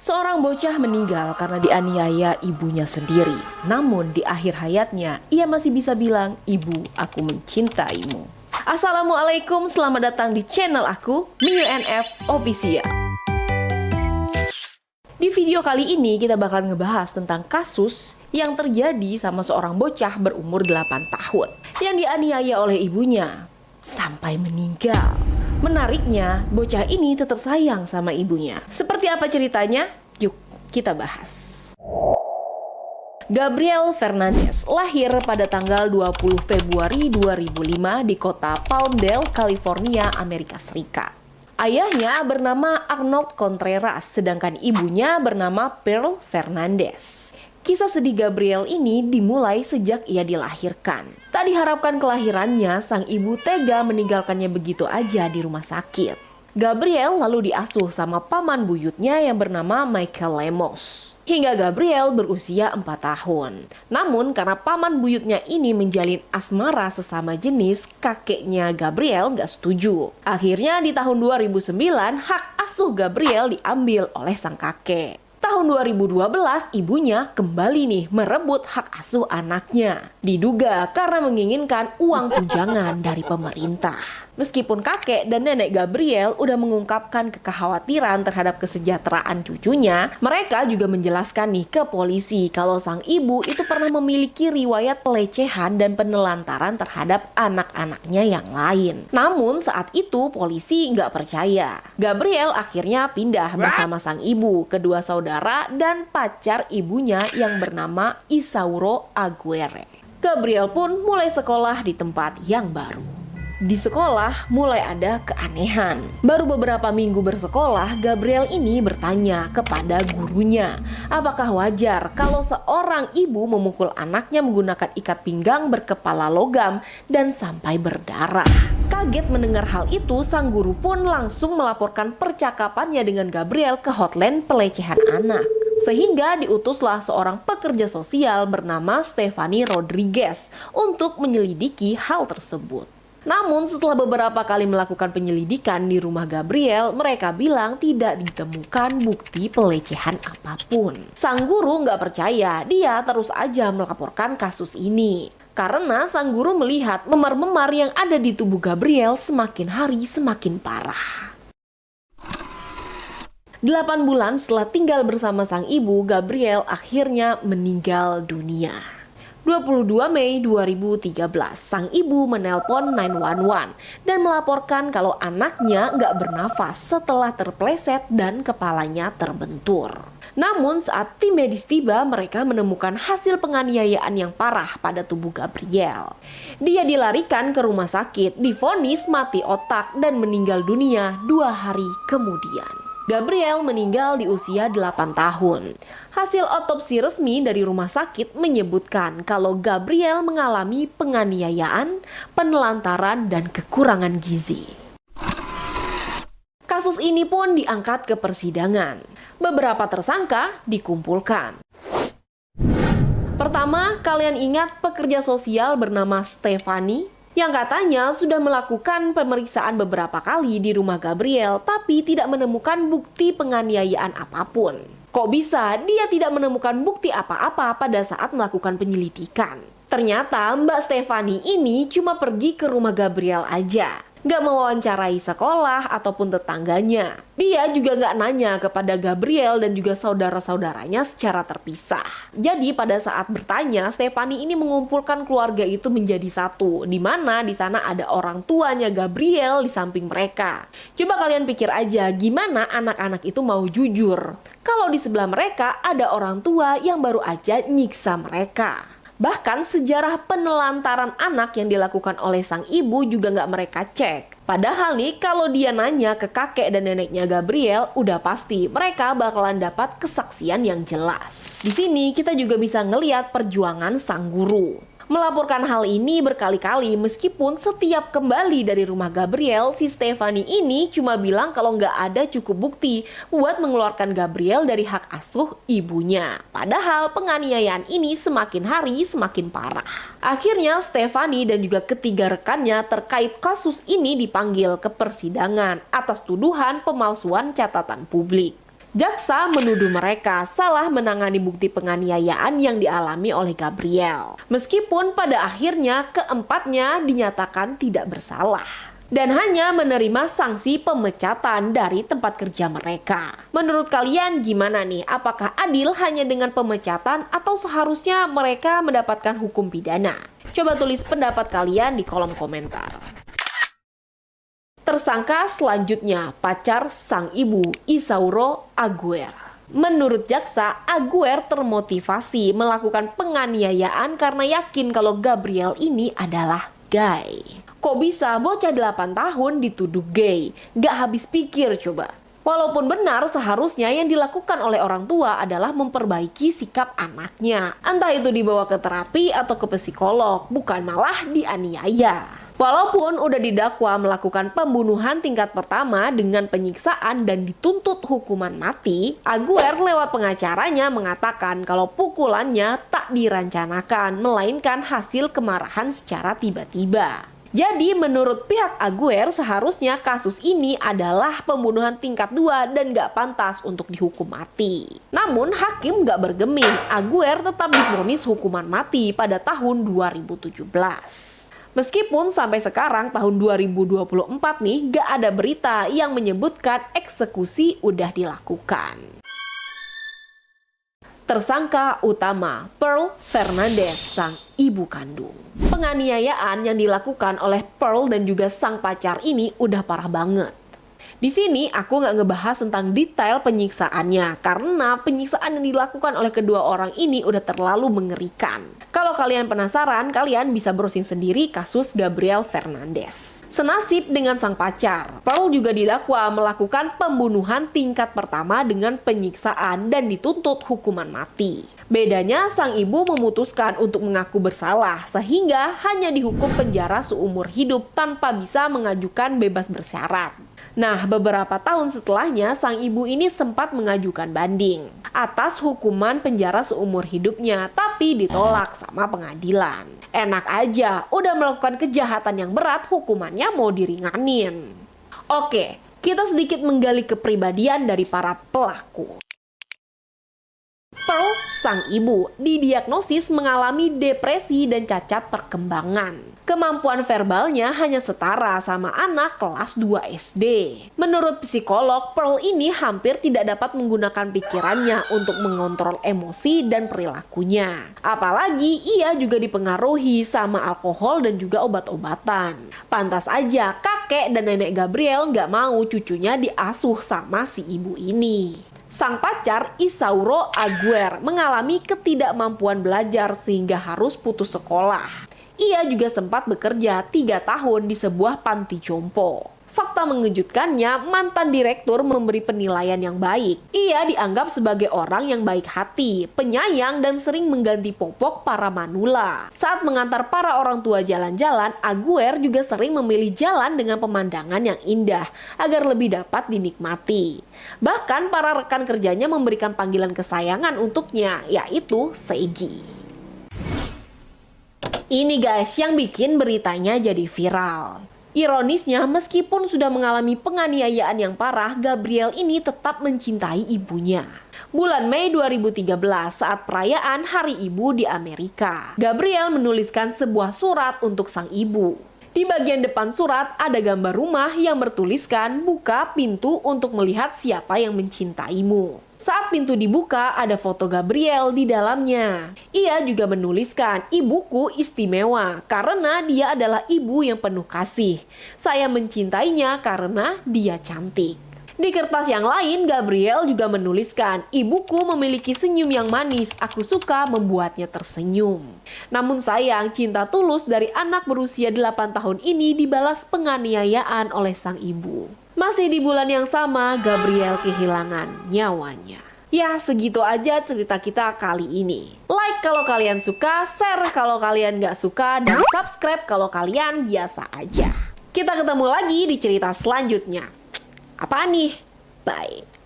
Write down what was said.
Seorang bocah meninggal karena dianiaya ibunya sendiri. Namun di akhir hayatnya, ia masih bisa bilang, "Ibu, aku mencintaimu." Assalamualaikum, selamat datang di channel aku, MIUNF Official. Di video kali ini kita bakal ngebahas tentang kasus yang terjadi sama seorang bocah berumur 8 tahun yang dianiaya oleh ibunya sampai meninggal. Menariknya, bocah ini tetap sayang sama ibunya. Seperti apa ceritanya? Yuk, kita bahas. Gabriel Fernandez lahir pada tanggal 20 Februari 2005 di kota Palmdale, California, Amerika Serikat. Ayahnya bernama Arnold Contreras, sedangkan ibunya bernama Pearl Fernandez. Kisah sedih Gabriel ini dimulai sejak ia dilahirkan. Tak diharapkan kelahirannya, sang ibu tega meninggalkannya begitu aja di rumah sakit. Gabriel lalu diasuh sama paman buyutnya yang bernama Michael Lemos. Hingga Gabriel berusia 4 tahun. Namun karena paman buyutnya ini menjalin asmara sesama jenis, kakeknya Gabriel gak setuju. Akhirnya di tahun 2009, hak asuh Gabriel diambil oleh sang kakek. Tahun 2012, ibunya kembali nih merebut hak asuh anaknya. Diduga karena menginginkan uang tunjangan dari pemerintah. Meskipun kakek dan nenek Gabriel udah mengungkapkan kekhawatiran terhadap kesejahteraan cucunya, mereka juga menjelaskan nih ke polisi kalau sang ibu itu pernah memiliki riwayat pelecehan dan penelantaran terhadap anak-anaknya yang lain. Namun saat itu polisi nggak percaya. Gabriel akhirnya pindah bersama sang ibu, kedua saudara, dan pacar ibunya yang bernama Isauro Aguirre. Gabriel pun mulai sekolah di tempat yang baru. Di sekolah mulai ada keanehan. Baru beberapa minggu bersekolah, Gabriel ini bertanya kepada gurunya, apakah wajar kalau seorang ibu memukul anaknya menggunakan ikat pinggang berkepala logam dan sampai berdarah. Kaget mendengar hal itu, sang guru pun langsung melaporkan percakapannya dengan Gabriel ke hotline pelecehan anak. Sehingga diutuslah seorang pekerja sosial bernama Stephanie Rodriguez untuk menyelidiki hal tersebut. Namun setelah beberapa kali melakukan penyelidikan di rumah Gabriel, mereka bilang tidak ditemukan bukti pelecehan apapun. Sang guru nggak percaya, dia terus aja melaporkan kasus ini. Karena sang guru melihat memar-memar yang ada di tubuh Gabriel semakin hari semakin parah. 8 bulan setelah tinggal bersama sang ibu, Gabriel akhirnya meninggal dunia. 22 Mei 2013, sang ibu menelpon 911 dan melaporkan kalau anaknya nggak bernafas setelah terpleset dan kepalanya terbentur. Namun saat tim medis tiba, mereka menemukan hasil penganiayaan yang parah pada tubuh Gabriel. Dia dilarikan ke rumah sakit, divonis mati otak dan meninggal dunia 2 hari kemudian. Gabriel meninggal di usia 8 tahun. Hasil otopsi resmi dari rumah sakit menyebutkan kalau Gabriel mengalami penganiayaan, penelantaran, dan kekurangan gizi. Kasus ini pun diangkat ke persidangan. Beberapa tersangka dikumpulkan. Pertama, kalian ingat pekerja sosial bernama Stephanie? Yang katanya sudah melakukan pemeriksaan beberapa kali di rumah Gabriel tapi tidak menemukan bukti penganiayaan apapun. Kok bisa dia tidak menemukan bukti apa-apa pada saat melakukan penyelidikan? Ternyata Mbak Stephanie ini cuma pergi ke rumah Gabriel aja. Gak mewawancarai sekolah ataupun tetangganya. Dia juga gak nanya kepada Gabriel dan juga saudara-saudaranya secara terpisah. Jadi pada saat bertanya, Stephanie ini mengumpulkan keluarga itu menjadi satu, di mana di sana ada orang tuanya Gabriel di samping mereka. Coba kalian pikir aja, gimana anak-anak itu mau jujur kalau di sebelah mereka ada orang tua yang baru aja nyiksa mereka. Bahkan sejarah penelantaran anak yang dilakukan oleh sang ibu juga nggak mereka cek. Padahal nih kalau dia nanya ke kakek dan neneknya Gabriel, udah pasti mereka bakalan dapat kesaksian yang jelas. Di sini kita juga bisa ngelihat perjuangan sang guru. Melaporkan hal ini berkali-kali meskipun setiap kembali dari rumah Gabriel, si Stephanie ini cuma bilang kalau nggak ada cukup bukti buat mengeluarkan Gabriel dari hak asuh ibunya. Padahal penganiayaan ini semakin hari semakin parah. Akhirnya Stephanie dan juga ketiga rekannya terkait kasus ini dipanggil ke persidangan atas tuduhan pemalsuan catatan publik. Jaksa menuduh mereka salah menangani bukti penganiayaan yang dialami oleh Gabriel. Meskipun pada akhirnya keempatnya dinyatakan tidak bersalah dan hanya menerima sanksi pemecatan dari tempat kerja mereka. Menurut kalian gimana nih? Apakah adil hanya dengan pemecatan atau seharusnya mereka mendapatkan hukum pidana? Coba tulis pendapat kalian di kolom komentar. Tersangka selanjutnya, pacar sang ibu, Isauro Aguer. Menurut jaksa, Aguer termotivasi melakukan penganiayaan karena yakin kalau Gabriel ini adalah gay. Kok bisa bocah 8 tahun dituduh gay? Gak habis pikir coba. Walaupun benar, seharusnya yang dilakukan oleh orang tua adalah memperbaiki sikap anaknya. Entah itu dibawa ke terapi atau ke psikolog, bukan malah dianiaya. Walaupun udah didakwa melakukan pembunuhan tingkat pertama dengan penyiksaan dan dituntut hukuman mati, Aguer lewat pengacaranya mengatakan kalau pukulannya tak direncanakan, melainkan hasil kemarahan secara tiba-tiba. Jadi menurut pihak Aguer seharusnya kasus ini adalah pembunuhan tingkat 2 dan gak pantas untuk dihukum mati. Namun hakim gak bergeming, Aguer tetap divonis hukuman mati pada tahun 2017. Meskipun sampai sekarang tahun 2024 nih gak ada berita yang menyebutkan eksekusi udah dilakukan. Tersangka utama, Pearl Fernandez, sang ibu kandung. Penganiayaan yang dilakukan oleh Pearl dan juga sang pacar ini udah parah banget. Di sini aku nggak ngebahas tentang detail penyiksaannya karena penyiksaan yang dilakukan oleh kedua orang ini udah terlalu mengerikan. Kalau kalian penasaran, kalian bisa browsing sendiri kasus Gabriel Fernandez. Senasib dengan sang pacar, Pearl juga didakwa melakukan pembunuhan tingkat pertama dengan penyiksaan dan dituntut hukuman mati. Bedanya sang ibu memutuskan untuk mengaku bersalah sehingga hanya dihukum penjara seumur hidup tanpa bisa mengajukan bebas bersyarat. Nah, beberapa tahun setelahnya, sang ibu ini sempat mengajukan banding atas hukuman penjara seumur hidupnya, tapi ditolak sama pengadilan. Enak aja, udah melakukan kejahatan yang berat, hukumannya mau diringanin. Oke, kita sedikit menggali kepribadian dari para pelaku. Pearl, sang ibu, didiagnosis mengalami depresi dan cacat perkembangan. Kemampuan verbalnya hanya setara sama anak kelas 2 SD. Menurut psikolog, Pearl ini hampir tidak dapat menggunakan pikirannya untuk mengontrol emosi dan perilakunya. Apalagi ia juga dipengaruhi sama alkohol dan juga obat-obatan. Pantas aja kakek dan nenek Gabriel nggak mau cucunya diasuh sama si ibu ini. Sang pacar, Isauro Aguer, mengalami ketidakmampuan belajar sehingga harus putus sekolah. Ia juga sempat bekerja 3 tahun di sebuah panti jompo. Fakta mengejutkannya, mantan direktur memberi penilaian yang baik. Ia dianggap sebagai orang yang baik hati, penyayang, dan sering mengganti popok para manula. Saat mengantar para orang tua jalan-jalan, Aguer juga sering memilih jalan dengan pemandangan yang indah agar lebih dapat dinikmati. Bahkan para rekan kerjanya memberikan panggilan kesayangan untuknya, yaitu Seiji. Ini guys yang bikin beritanya jadi viral. Ironisnya, meskipun sudah mengalami penganiayaan yang parah, Gabriel ini tetap mencintai ibunya. Bulan Mei 2013, saat perayaan Hari Ibu di Amerika, Gabriel menuliskan sebuah surat untuk sang ibu. Di bagian depan surat ada gambar rumah yang bertuliskan, "Buka pintu untuk melihat siapa yang mencintaimu." Saat pintu dibuka, ada foto Gabriel di dalamnya. Ia juga menuliskan, "Ibuku istimewa karena dia adalah ibu yang penuh kasih. Saya mencintainya karena dia cantik." Di kertas yang lain, Gabriel juga menuliskan, "Ibuku memiliki senyum yang manis, aku suka membuatnya tersenyum." Namun sayang, cinta tulus dari anak berusia 8 tahun ini dibalas penganiayaan oleh sang ibu. Masih di bulan yang sama, Gabriel kehilangan nyawanya. Ya, segitu aja cerita kita kali ini. Like kalau kalian suka, share kalau kalian nggak suka, dan subscribe kalau kalian biasa aja. Kita ketemu lagi di cerita selanjutnya. Apa nih? Bye.